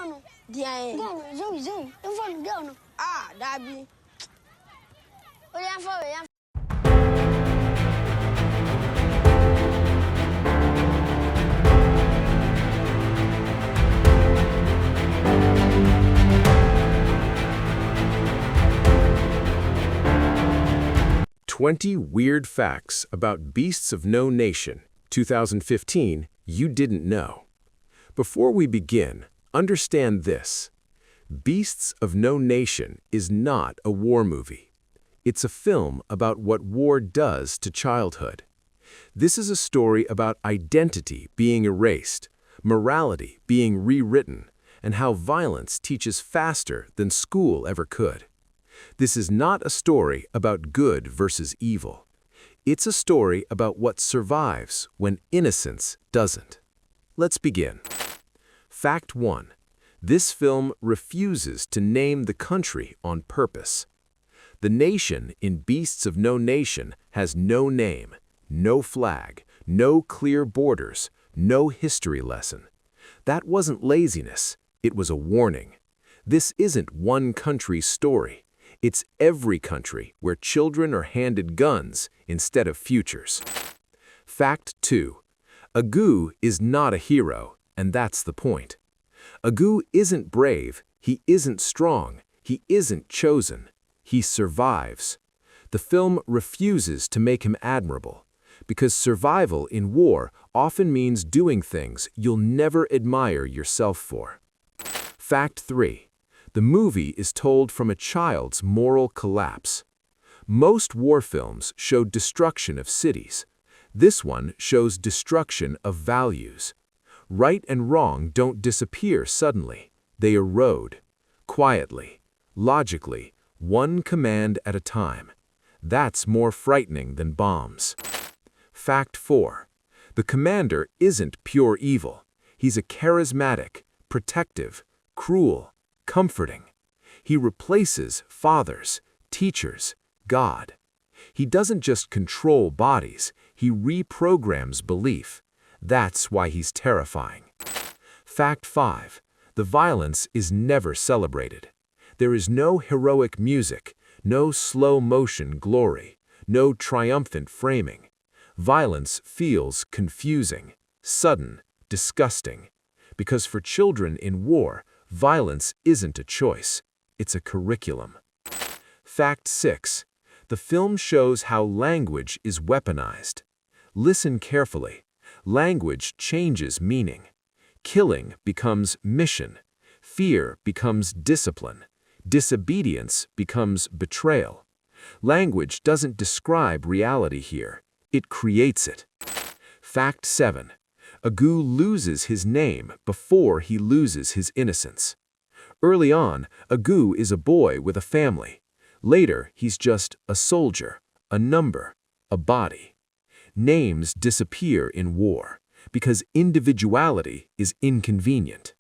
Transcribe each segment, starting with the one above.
girl no. Diane. Girl no, zoom. You phone girl no. Ah, Dabi. Oh, yeah, for it. 20 Weird Facts About Beasts of No Nation, 2015, You Didn't Know. Before we begin, understand this. Beasts of No Nation is not a war movie. It's a film about what war does to childhood. This is a story about identity being erased, morality being rewritten, and how violence teaches faster than school ever could. This is not a story about good versus evil. It's a story about what survives when innocence doesn't. Let's begin. Fact 1. This film refuses to name the country on purpose. The nation in Beasts of No Nation has no name, no flag, no clear borders, no history lesson. That wasn't laziness, it was a warning. This isn't one country's story. It's every country where children are handed guns instead of futures. Fact 2. Agu is not a hero, and that's the point. Agu isn't brave, he isn't strong, he isn't chosen. He survives. The film refuses to make him admirable, because survival in war often means doing things you'll never admire yourself for. Fact 3. The movie is told from a child's moral collapse. Most war films show destruction of cities. This one shows destruction of values. Right and wrong don't disappear suddenly. They erode. Quietly, logically, one command at a time. That's more frightening than bombs. Fact 4. The commander isn't pure evil. He's a charismatic, protective, cruel, comforting. He replaces fathers, teachers, God. He doesn't just control bodies, he reprograms belief. That's why he's terrifying. Fact 5. The violence is never celebrated. There is no heroic music, no slow-motion glory, no triumphant framing. Violence feels confusing, sudden, disgusting. Because for children in war, violence isn't a choice, it's a curriculum. Fact 6. The film shows how language is weaponized. Listen carefully. Language changes meaning. Killing becomes mission. Fear becomes discipline. Disobedience becomes betrayal. Language doesn't describe reality here, it creates it. Fact 7. Agu loses his name before he loses his innocence. Early on, Agu is a boy with a family. Later, he's just a soldier, a number, a body. Names disappear in war because individuality is inconvenient.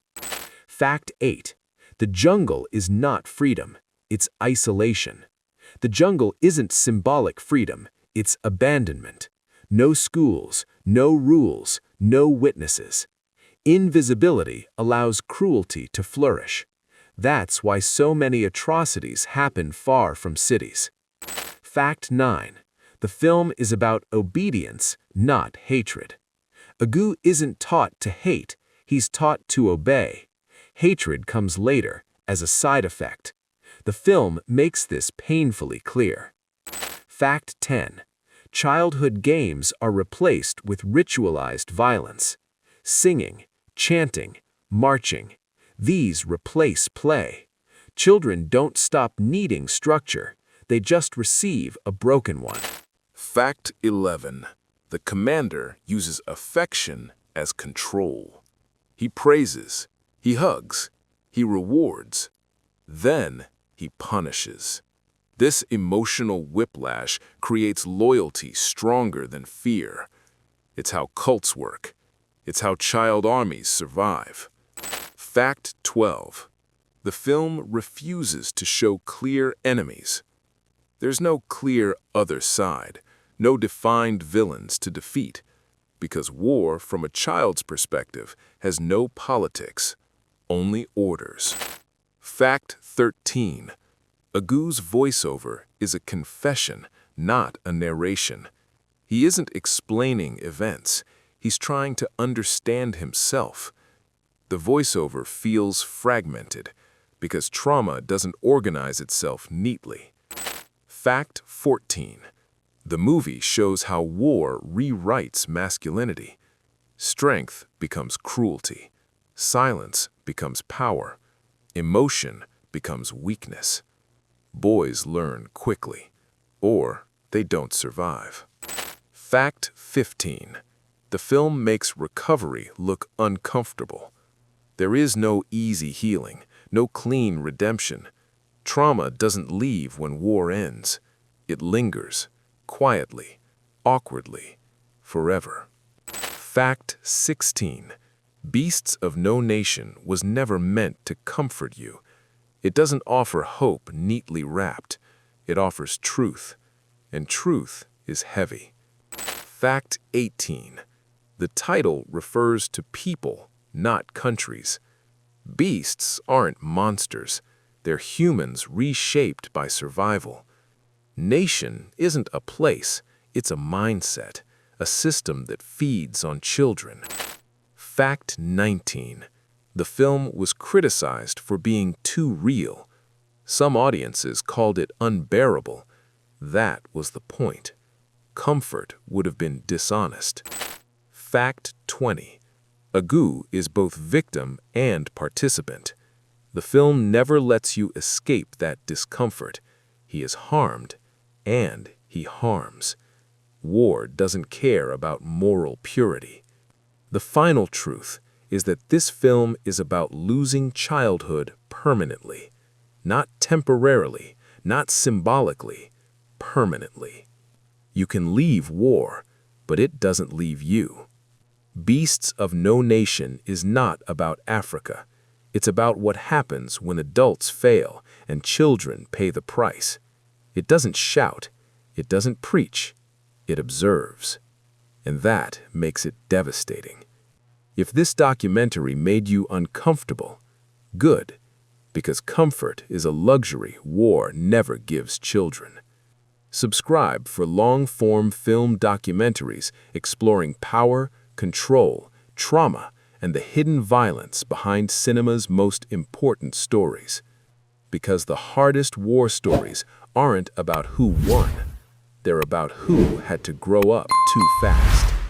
Fact 8. The jungle is not freedom, it's isolation. The jungle isn't symbolic freedom, it's abandonment. No schools, no rules, no witnesses. Invisibility allows cruelty to flourish. That's why so many atrocities happen far from cities. Fact 9. The film is about obedience, not hatred. Agu isn't taught to hate, he's taught to obey. Hatred comes later, as a side effect. The film makes this painfully clear. Fact 10. Childhood games are replaced with ritualized violence. Singing, chanting, marching. These replace play. Children don't stop needing structure, they just receive a broken one. Fact 11. The commander uses affection as control. He praises, he hugs, he rewards. Then he punishes. This emotional whiplash creates loyalty stronger than fear. It's how cults work. It's how child armies survive. Fact 12. The film refuses to show clear enemies. There's no clear other side, no defined villains to defeat, because war, from a child's perspective, has no politics, only orders. Fact 13. Agu's voiceover is a confession, not a narration. He isn't explaining events. He's trying to understand himself. The voiceover feels fragmented because trauma doesn't organize itself neatly. Fact 14. The movie shows how war rewrites masculinity. Strength becomes cruelty. Silence becomes power. Emotion becomes weakness. Boys learn quickly, or they don't survive. Fact 15. The film makes recovery look uncomfortable. There is no easy healing, no clean redemption. Trauma doesn't leave when war ends. It lingers, quietly, awkwardly, forever. Fact 16. Beasts of No Nation was never meant to comfort you. It doesn't offer hope neatly wrapped. It offers truth, and truth is heavy. Fact 18. The title refers to people, not countries. Beasts aren't monsters. They're humans reshaped by survival. Nation isn't a place, it's a mindset, a system that feeds on children. Fact 19. The film was criticized for being too real. Some audiences called it unbearable. That was the point. Comfort would have been dishonest. Fact 20. Agu is both victim and participant. The film never lets you escape that discomfort. He is harmed, and he harms. War doesn't care about moral purity. The final truth is that this film is about losing childhood permanently. Not temporarily, not symbolically, permanently. You can leave war, but it doesn't leave you. Beasts of No Nation is not about Africa. It's about what happens when adults fail and children pay the price. It doesn't shout. It doesn't preach. It observes. And that makes it devastating. If this documentary made you uncomfortable, good, because comfort is a luxury war never gives children. Subscribe for long-form film documentaries exploring power, control, trauma, and the hidden violence behind cinema's most important stories. Because the hardest war stories aren't about who won. They're about who had to grow up too fast.